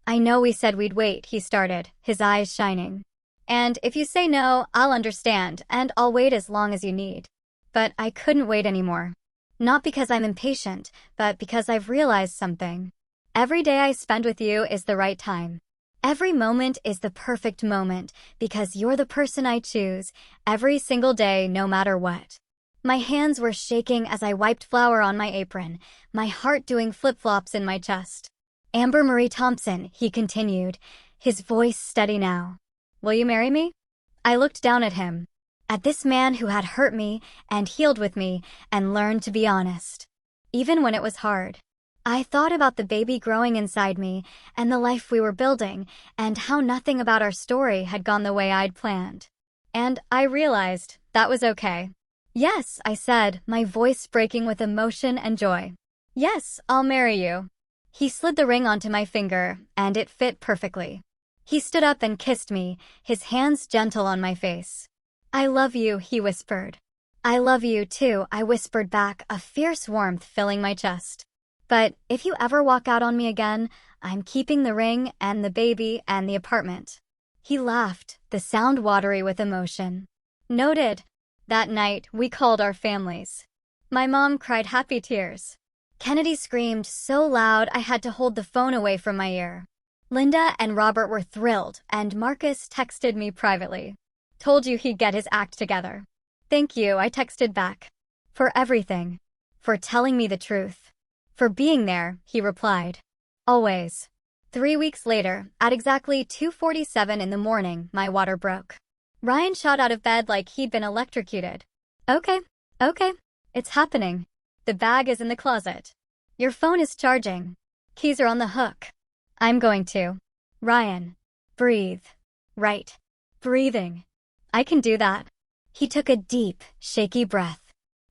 A: "I know we said we'd wait," he started, his eyes shining. "And if you say no, I'll understand, and I'll wait as long as you need." But I couldn't wait anymore. Not because I'm impatient, but because I've realized something. Every day I spend with you is the right time. Every moment is the perfect moment, because you're the person I choose, every single day, no matter what. My hands were shaking as I wiped flour on my apron, my heart doing flip-flops in my chest. "Amber Marie Thompson," he continued, his voice steady now. "Will you marry me?" I looked down at him. At this man who had hurt me and healed with me and learned to be honest. Even when it was hard. I thought about the baby growing inside me and the life we were building and how nothing about our story had gone the way I'd planned. And I realized that was okay. "Yes," I said, my voice breaking with emotion and joy. "Yes, I'll marry you." He slid the ring onto my finger, and it fit perfectly. He stood up and kissed me, his hands gentle on my face. "I love you," he whispered. "I love you too," I whispered back, a fierce warmth filling my chest. "But if you ever walk out on me again, I'm keeping the ring and the baby and the apartment." He laughed, the sound watery with emotion. "Noted." That night, we called our families. My mom cried happy tears. Kennedy screamed so loud I had to hold the phone away from my ear. Linda and Robert were thrilled, and Marcus texted me privately. "Told you he'd get his act together." "Thank you," I texted back. "For everything. For telling me the truth. For being there," he replied. "Always." 3 weeks later, at exactly 2:47 in the morning, my water broke. Ryan shot out of bed like he'd been electrocuted. Okay, it's happening. The bag is in the closet. Your phone is charging. Keys are on the hook. I'm going to. Ryan. Breathe. Right. Breathing. I can do that." He took a deep, shaky breath.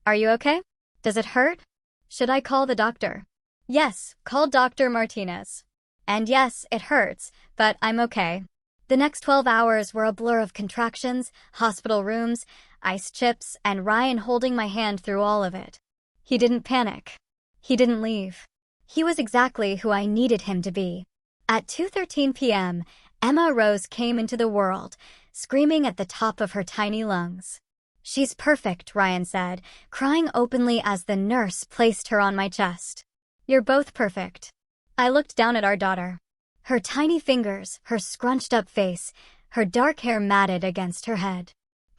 A: "Are you okay? Does it hurt? Should I call the doctor?" "Yes, call Dr. Martinez." "And yes, it hurts, but I'm okay." The next 12 hours were a blur of contractions, hospital rooms, ice chips, and Ryan holding my hand through all of it. He didn't panic. He didn't leave. He was exactly who I needed him to be. At 2:13 p.m., Emma Rose came into the world, screaming at the top of her tiny lungs. "She's perfect," Ryan said, crying openly as the nurse placed her on my chest. "You're both perfect." I looked down at our daughter. Her tiny fingers, her scrunched-up face, her dark hair matted against her head.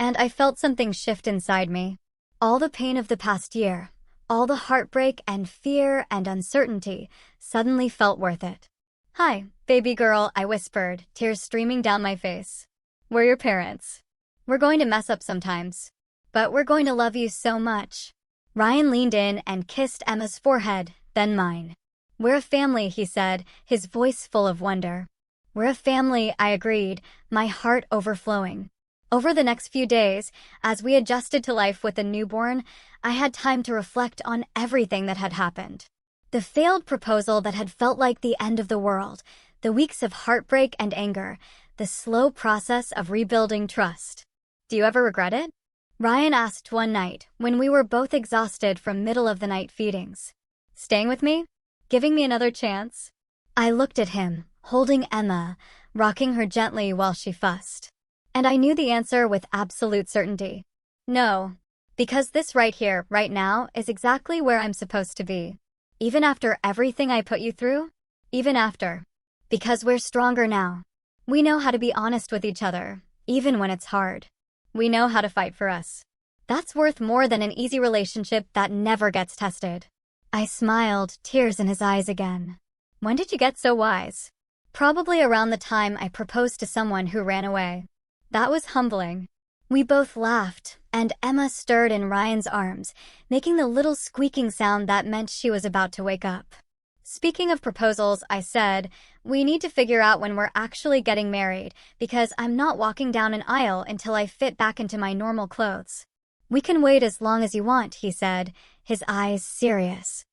A: And I felt something shift inside me. All the pain of the past year, all the heartbreak and fear and uncertainty suddenly felt worth it. "Hi, baby girl," I whispered, tears streaming down my face. "We're your parents. We're going to mess up sometimes, but we're going to love you so much." Ryan leaned in and kissed Emma's forehead, then mine. "We're a family," he said, his voice full of wonder. "We're a family," I agreed, my heart overflowing. Over the next few days, as we adjusted to life with a newborn, I had time to reflect on everything that had happened. The failed proposal that had felt like the end of the world, the weeks of heartbreak and anger, the slow process of rebuilding trust. "Do you ever regret it?" Ryan asked one night, when we were both exhausted from middle-of-the-night feedings. "Staying with me? Giving me another chance?" I looked at him, holding Emma, rocking her gently while she fussed. And I knew the answer with absolute certainty. No, because this right here, right now, is exactly where I'm supposed to be. Even after everything I put you through, even after. Because we're stronger now. We know how to be honest with each other, even when it's hard. We know how to fight for us. That's worth more than an easy relationship that never gets tested. I smiled, tears in his eyes again. "When did you get so wise?" "Probably around the time I proposed to someone who ran away." That was humbling. We both laughed, and Emma stirred in Ryan's arms, making the little squeaking sound that meant she was about to wake up. "Speaking of proposals," I said, "we need to figure out when we're actually getting married, because I'm not walking down an aisle until I fit back into my normal clothes." "We can wait as long as you want," he said, his eyes serious.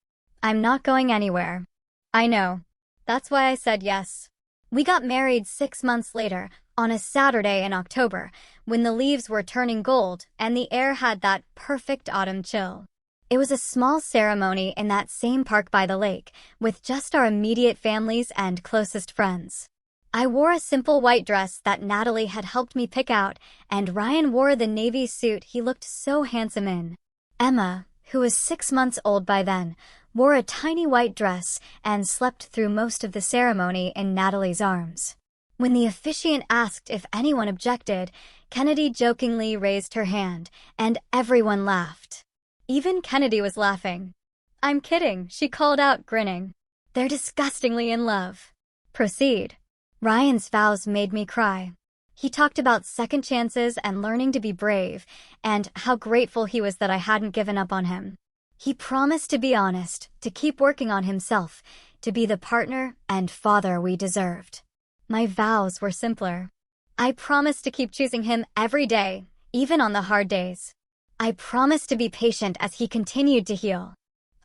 A: "I'm not going anywhere." "I know. That's why I said yes." We got married 6 months later, on a Saturday in October, when the leaves were turning gold and the air had that perfect autumn chill. It was a small ceremony in that same park by the lake, with just our immediate families and closest friends. I wore a simple white dress that Natalie had helped me pick out, and Ryan wore the navy suit he looked so handsome in. Emma, who was 6 months old by then, wore a tiny white dress and slept through most of the ceremony in Natalie's arms. When the officiant asked if anyone objected, Kennedy jokingly raised her hand, and everyone laughed. Even Kennedy was laughing. "I'm kidding," she called out, grinning. "They're disgustingly in love." "Proceed." Ryan's vows made me cry. He talked about second chances and learning to be brave, and how grateful he was that I hadn't given up on him. He promised to be honest, to keep working on himself, to be the partner and father we deserved. My vows were simpler. I promised to keep choosing him every day, even on the hard days. I promised to be patient as he continued to heal.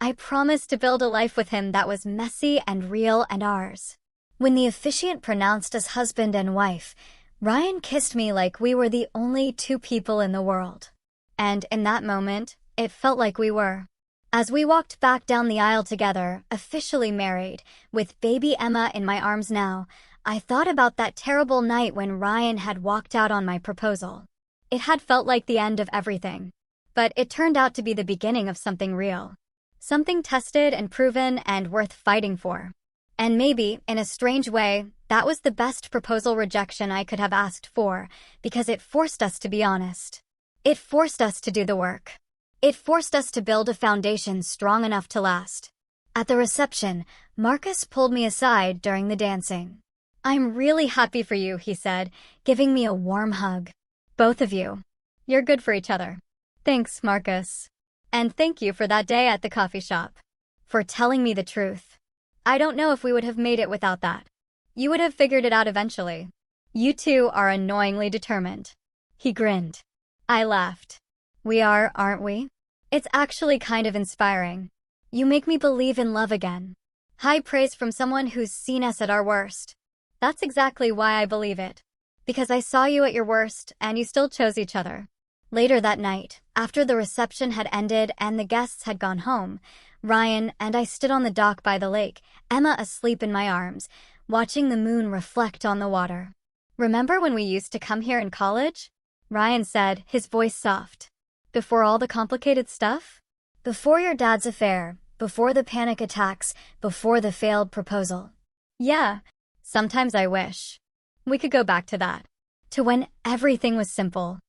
A: I promised to build a life with him that was messy and real and ours. When the officiant pronounced us husband and wife, Ryan kissed me like we were the only two people in the world. And in that moment, it felt like we were. As we walked back down the aisle together, officially married, with baby Emma in my arms now, I thought about that terrible night when Ryan had walked out on my proposal. It had felt like the end of everything. But it turned out to be the beginning of something real. Something tested and proven and worth fighting for. And maybe, in a strange way, that was the best proposal rejection I could have asked for, because it forced us to be honest. It forced us to do the work. It forced us to build a foundation strong enough to last. At the reception, Marcus pulled me aside during the dancing. "I'm really happy for you," he said, giving me a warm hug. "Both of you. You're good for each other." "Thanks, Marcus. And thank you for that day at the coffee shop. For telling me the truth. I don't know if we would have made it without that. You would have figured it out eventually. You two are annoyingly determined." He grinned. I laughed. "We are, aren't we? It's actually kind of inspiring. You make me believe in love again." High praise from someone who's seen us at our worst. That's exactly why I believe it. Because I saw you at your worst, and you still chose each other. Later that night, after the reception had ended and the guests had gone home, Ryan and I stood on the dock by the lake, Emma asleep in my arms, watching the moon reflect on the water. "Remember when we used to come here in college?" Ryan said, his voice soft. "Before all the complicated stuff? Before your dad's affair, before the panic attacks, before the failed proposal." "Yeah. Sometimes I wish we could go back to that. To when everything was simple.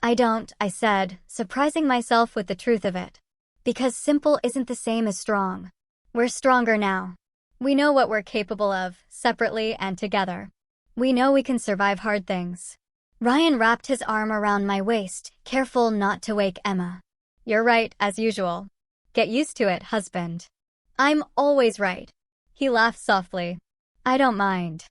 A: I don't, I said, surprising myself with the truth of it. Because simple isn't the same as strong. We're stronger now. We know what we're capable of, separately and together. We know we can survive hard things. Ryan wrapped his arm around my waist, careful not to wake Emma. You're right, as usual. Get used to it, husband. I'm always right. He laughed softly. I don't mind.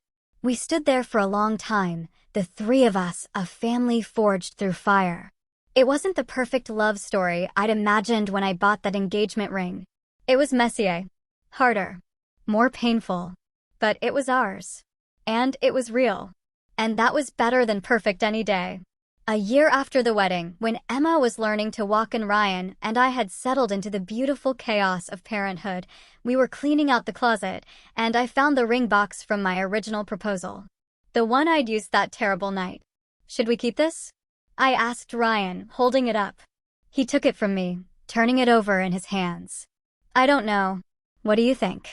A: We stood there for a long time, the three of us, a family forged through fire. It wasn't the perfect love story I'd imagined when I bought that engagement ring. It was messier, harder, more painful, but it was ours. And it was real. And that was better than perfect any day. A year after the wedding, when Emma was learning to walk and Ryan and I had settled into the beautiful chaos of parenthood, we were cleaning out the closet, and I found the ring box from my original proposal. The one I'd used that terrible night. Should we keep this? I asked Ryan, holding it up. He took it from me, turning it over in his hands. I don't know. What do you think?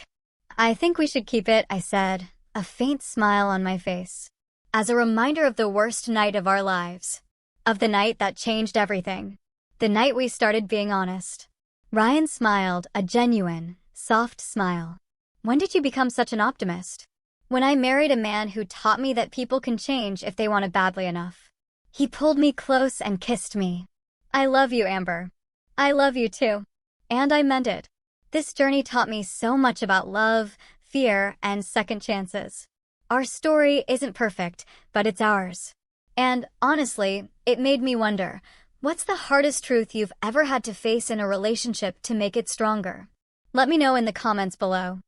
A: I think we should keep it, I said, a faint smile on my face. As a reminder of the worst night of our lives. Of the night that changed everything. The night we started being honest. Ryan smiled, a genuine, soft smile. When did you become such an optimist? When I married a man who taught me that people can change if they want it badly enough. He pulled me close and kissed me. I love you, Amber. I love you too. And I meant it. This journey taught me so much about love, fear, and second chances. Our story isn't perfect, but it's ours. And honestly, it made me wonder, what's the hardest truth you've ever had to face in a relationship to make it stronger? Let me know in the comments below.